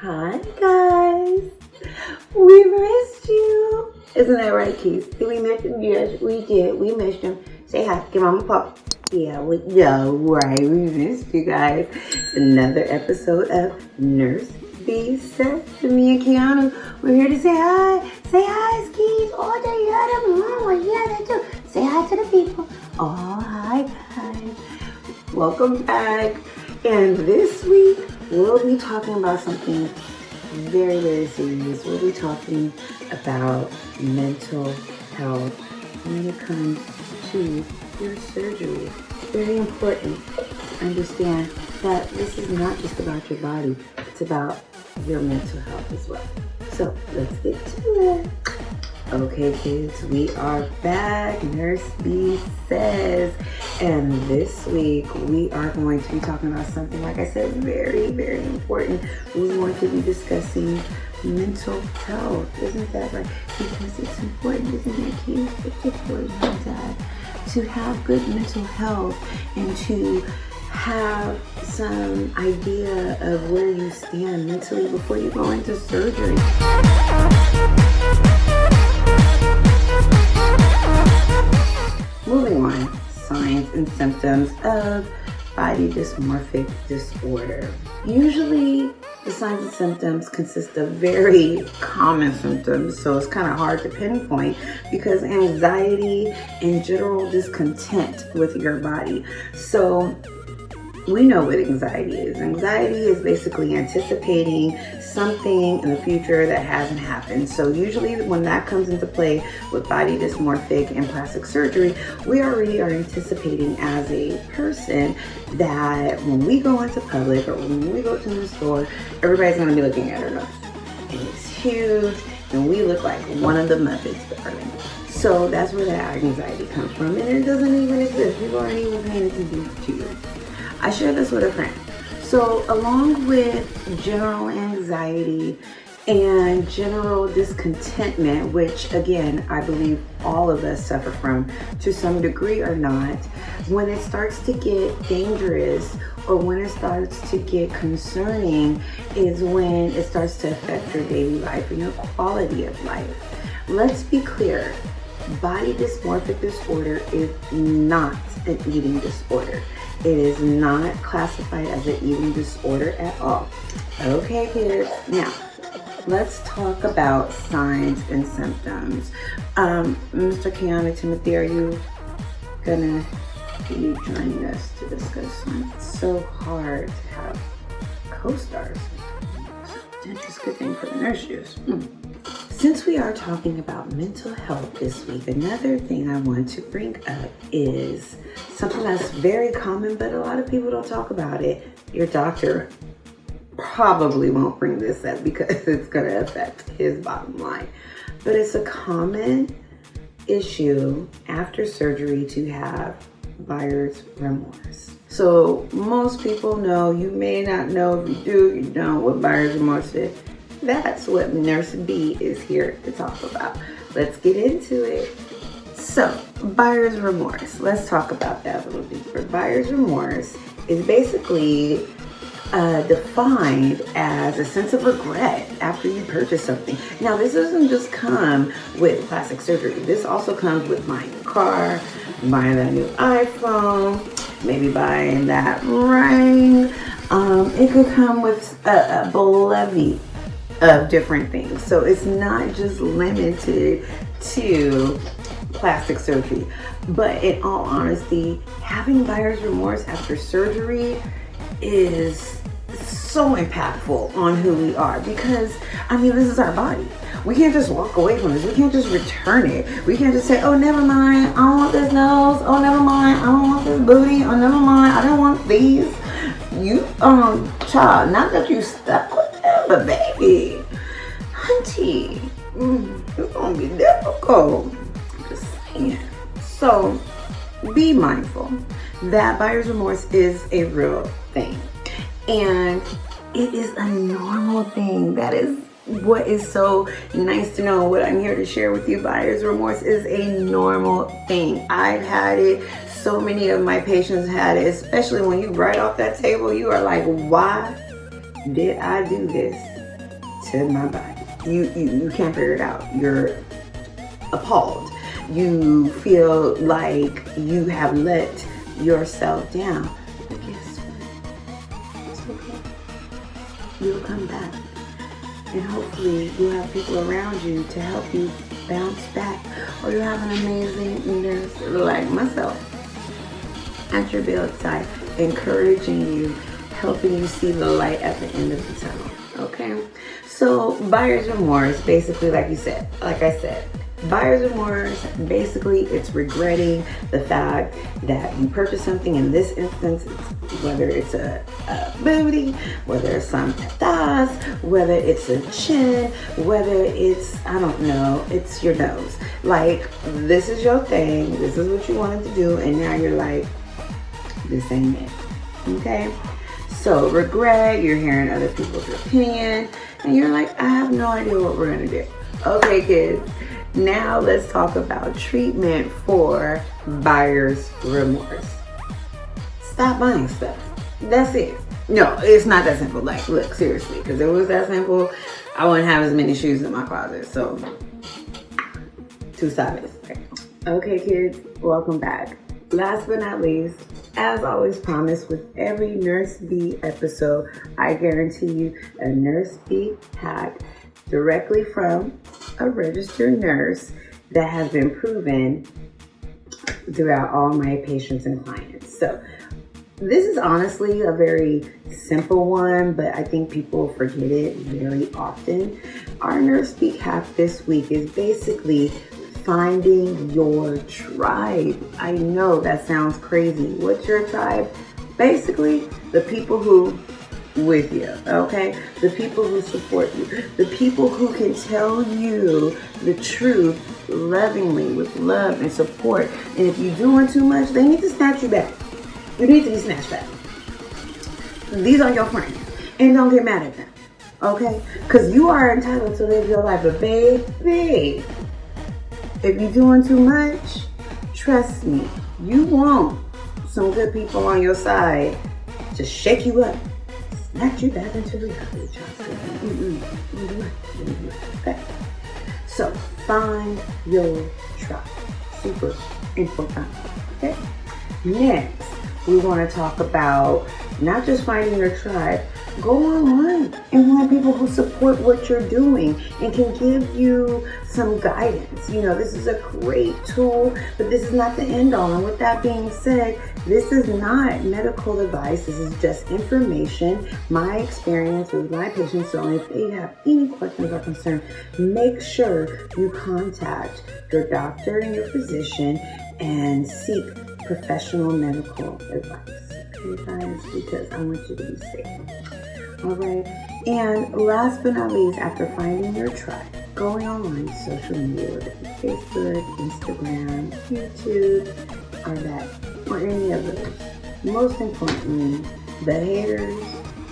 Hi guys, we missed you. Isn't that right, Keith? Did we miss him? Yes, we did. We missed him. Say hi. Give mama a pop. Yeah, we know, right? We missed you guys. It's another episode of Nurse B Says to me and Keanu. We're here to say hi. Say hi, Keith. Oh, they got him. Oh, yeah, they do. Say hi to the people. Oh, hi guys. Welcome back. And this week, we'll be talking about something very, very serious. We'll be talking about mental health when it comes to your surgery. It's very important to understand that this is not just about your body, it's about your mental health as well. So let's get to it. Okay, kids, we are back. Nurse B Says. And this week, we are going to be talking about something, like I said, very, very important. We're going to be discussing mental health. Isn't that right? Because it's important, isn't it, kids? It's important to have good mental health and to have some idea of where you stand mentally before you go into surgery. Moving on, signs and symptoms of body dysmorphic disorder. Usually, the signs and symptoms consist of very common symptoms, so it's kind of hard to pinpoint because anxiety and general discontent with your body. So we know what anxiety is. Anxiety is basically anticipating something in the future that hasn't happened. So usually when that comes into play with body dysmorphic and plastic surgery, we already are anticipating as a person that when we go into public or when we go to the store, everybody's going to be looking at our nose. And it's huge and we look like one of the Muppets, darling. So that's where that anxiety comes from, and it doesn't even exist. People aren't even paying attention to you. I shared this with a friend. So along with general anxiety and general discontentment, which again, I believe all of us suffer from to some degree or not, when it starts to get dangerous or when it starts to get concerning is when it starts to affect your daily life and your quality of life. Let's be clear, body dysmorphic disorder is not an eating disorder. It is not classified as an eating disorder at all. Okay, kids. Now, let's talk about signs and symptoms. Mr. Keanu Timothy, are you gonna be joining us to discuss something? It's so hard to have co-stars. It's a good thing for the nurses. Since we are talking about mental health this week, another thing I want to bring up is something that's very common, but a lot of people don't talk about it. Your doctor probably won't bring this up because it's going to affect his bottom line. But it's a common issue after surgery to have buyer's remorse. So most people know, you may not know, if you do, you know what buyer's remorse is. That's what Nurse B is here to talk about. Let's get into it. So, buyer's remorse. Let's talk about that a little deeper. Buyer's remorse is basically defined as a sense of regret after you purchase something. Now, this doesn't just come with plastic surgery. This also comes with buying a car, buying that new iPhone, maybe buying that ring. It could come with a levy of different things. So it's not just limited to plastic surgery. But in all honesty, having buyer's remorse after surgery is so impactful on who we are because, I mean, this is our body. We can't just walk away from this. We can't just return it. We can't just say, oh, never mind, I don't want this nose. Oh, never mind, I don't want this booty. Oh, never mind, I don't want these. You, child, not that you stuck with them, but baby, hunty, it's gonna be difficult. I'm just saying. So, be mindful that buyer's remorse is a real thing. And it is a normal thing. That is what is so nice to know. What I'm here to share with you, buyer's remorse is a normal thing. I've had it. So many of my patients had it, especially when you right off that table, you are like, why did I do this? into my body. You can't figure it out. You're appalled. You feel like you have let yourself down. But guess what? It's okay. You'll come back. And hopefully you'll have people around you to help you bounce back. Or you'll have an amazing nurse like myself at your bedside, encouraging you, helping you see the light at the end of the tunnel. Okay? So buyer's remorse, basically, like I said, buyer's remorse, basically it's regretting the fact that you purchased something. In this instance, whether it's a booty, whether it's some thighs, whether it's a chin, whether it's, I don't know, it's your nose. Like, this is your thing, this is what you wanted to do, and now you're like, this ain't it. Okay? So regret, you're hearing other people's opinion, and you're like, I have no idea what we're gonna do. Okay, kids. Now let's talk about treatment for buyer's remorse. Stop buying stuff. That's it. No, it's not that simple. Like, look, seriously, because if it was that simple, I wouldn't have as many shoes in my closet. So, two sides. Okay, kids, welcome back. Last but not least, as always promised, with every Nurse B episode, I guarantee you a Nurse B hack directly from a registered nurse that has been proven throughout all my patients and clients. So this is honestly a very simple one, but I think people forget it very often. Our Nurse Speak hack this week is basically finding your tribe. I know that sounds crazy. What's your tribe? Basically, the people who with you, okay? The people who support you, the people who can tell you the truth lovingly, with love and support. And if you're doing too much, they need to snatch you back. You need to be snatched back. These are your friends, and don't get mad at them, okay? Because you are entitled to live your life. But baby, if you're doing too much, trust me, you want some good people on your side to shake you up, snatch you back into reality. Okay. So find your tribe. Super important. Okay. Next, we want to talk about not just finding your tribe. Go online and find people who support what you're doing and can give you some guidance. You know, this is a great tool, but this is not the end all. And with that being said, this is not medical advice. This is just information, my experience with my patients. So if they have any questions or concerns, make sure you contact your doctor and your physician and seek professional medical advice. Okay, guys, because I want you to be safe. All right. And last but not least, after finding your tribe, going online, social media, whether it's Facebook, Instagram, YouTube, or any of those. Most importantly, the haters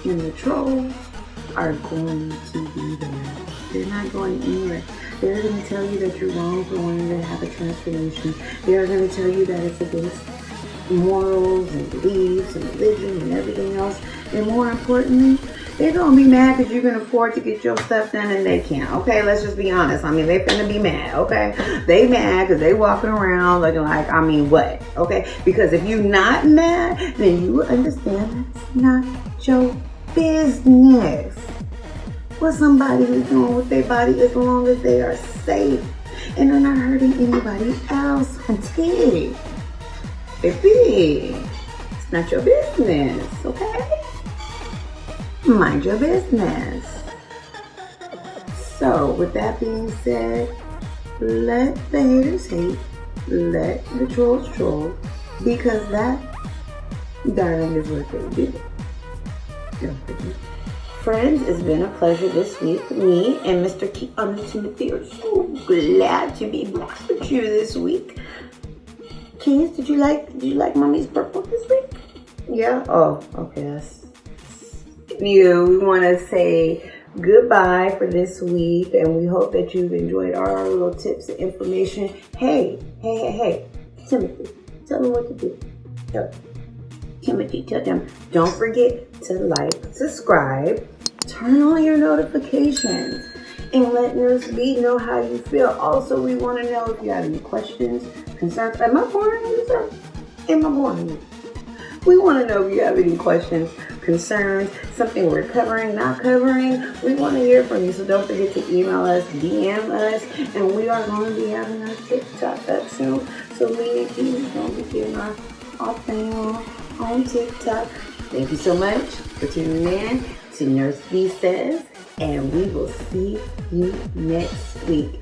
and the trolls are going to be there. They're not going anywhere. They're going to tell you that you're wrong for wanting to have a transformation. They're going to tell you that it's against morals and beliefs and religion and everything else. And more importantly, they're going to be mad because you can afford to get your stuff done and they can't. Okay, let's just be honest. I mean, they're going to be mad, okay? They mad because they walking around looking like, I mean, what? Okay? Because if you're not mad, then you will understand that's not your business. What somebody is doing with their body as long as they are safe and they're not hurting anybody else. Baby, it's not your business, okay? Mind your business. So, with that being said, let the haters hate, let the trolls troll, because that, darling, is what they do. Friends, it's been a pleasure this week. Me and Mr. Timothy are so glad to be back with you this week. Kings, did you like Mommy's purple this week? Yeah? Oh, okay. That's you. We want to say goodbye for this week, and we hope that you've enjoyed our little tips and information. Hey, Timothy, tell them what to do. Timothy, tell them, don't forget to like, subscribe, Turn on your notifications and let Nurse B know how you feel. Also, we want to know if you have any questions, concerns. Am I boring you, sir? Am I boring you? We want to know if you have any questions, concerns, something we're covering, not covering. We want to hear from you, so don't forget to email us, DM us, and we are going to be having our TikTok up soon. So me and you are going to be getting our thing on TikTok. Thank you so much for tuning in to Nurse B Says, and we will see you next week.